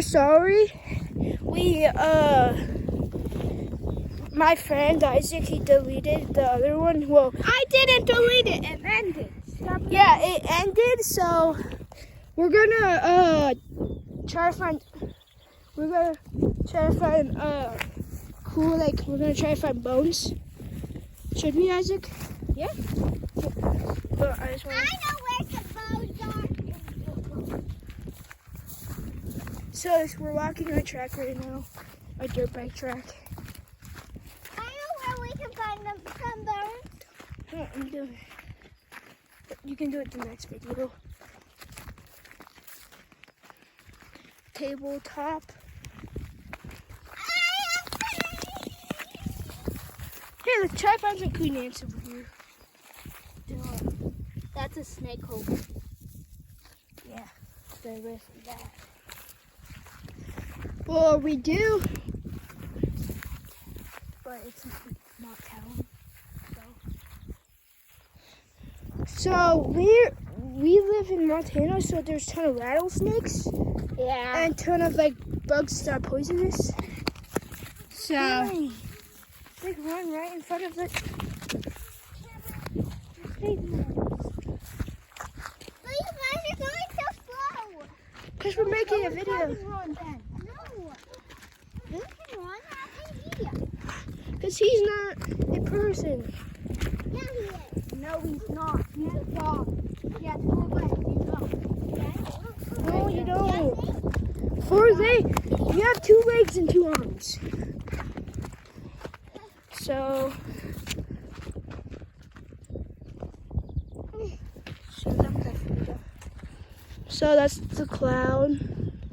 sorry. My friend Isaac, he deleted the other one. Well, I didn't delete it. It ended. Stop it. yeah, it ended. So we're gonna try to find. We're gonna try to find cool. Like we're gonna try to find bones. Should we, Isaac? Yeah. But I just want. I know where the bones are. So we're walking on a track right now, a dirt bike track. I know where we can find some bones. Oh, I'm doing. You can do it the next video. Tabletop. Hey, let's try to find some cool ants over here. That's a snake hole. Yeah, stay away from that. Well, we do, but it's not town. So we live in Montana, so there's a ton of rattlesnakes. Yeah. And a ton of like bugs that are poisonous. So like run right in front of the. But you guys are going so slow. Because we're making a video. No. You can run out in here. Because he's not a person. Yeah, he is. No, he's not. He's a dog. He has 4 legs. You know. No, you don't. You have 2 legs and 2 arms. So. So that's the cloud.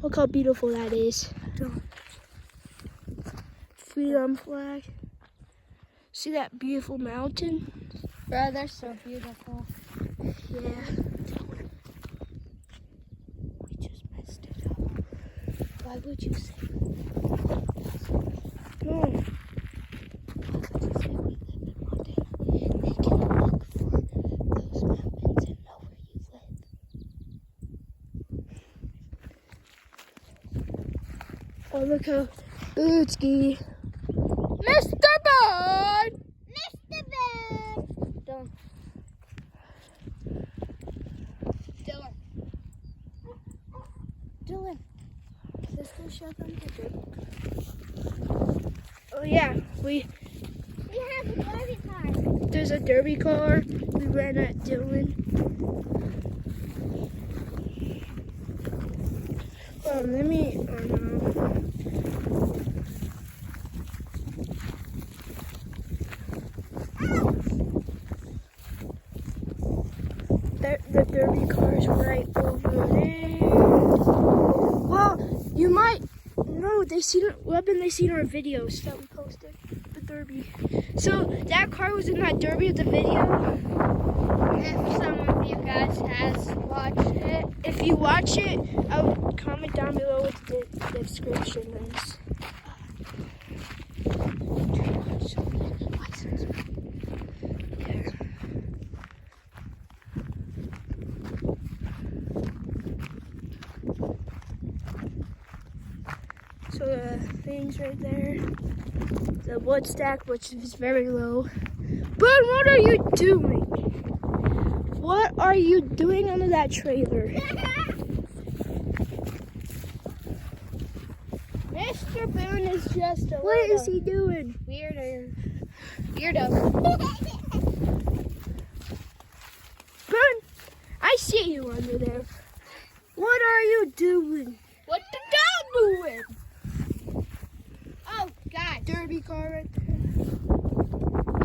Look how beautiful that is. Freedom flag. See that beautiful mountain? Bro, they're so beautiful. Yeah. We just messed it up. Why would you say that? No. Why would you say we live in Montana? They can look for those mountains and know where you live. Oh, look how Bootsky. Mr. Bird! Mr. Bird! Don't. Dylan. Let's go show them the dirt. Oh yeah, We have a derby car. there's a derby car. We ran at Dylan. Oh, let me. Oh no. The derby car is right over there. Well, you might know they seen our videos that we posted. The derby. So that car was in that derby of the video. If some of you guys has watched it. If you watch it, I would comment down below with the description links. So the things right there, the wood stack, which is very low. But what are you doing? What are you doing under that trailer? Mr. Boone is just a What is he doing? weirdo. Boone, I see you under there. What are you doing? What the dog doing? Oh, God. Derby car right there.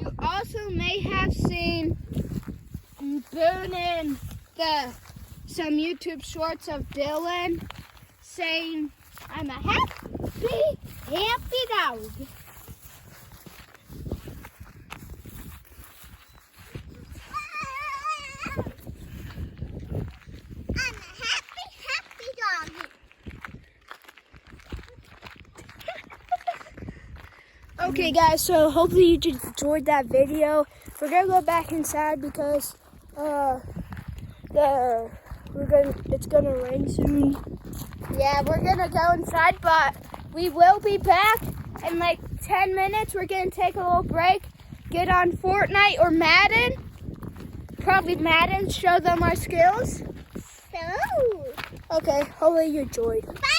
You also may have seen Boone in some YouTube shorts of Dylan saying, I'm a happy dog. I'm a happy dog. Okay guys, so hopefully you just enjoyed that video. We're gonna go back inside because it's gonna rain soon. Yeah, we're gonna go inside, but we will be back in like 10 minutes. We're gonna take a little break, get on Fortnite or Madden. Probably Madden, show them our skills. So. Okay, hopefully you enjoyed. Bye.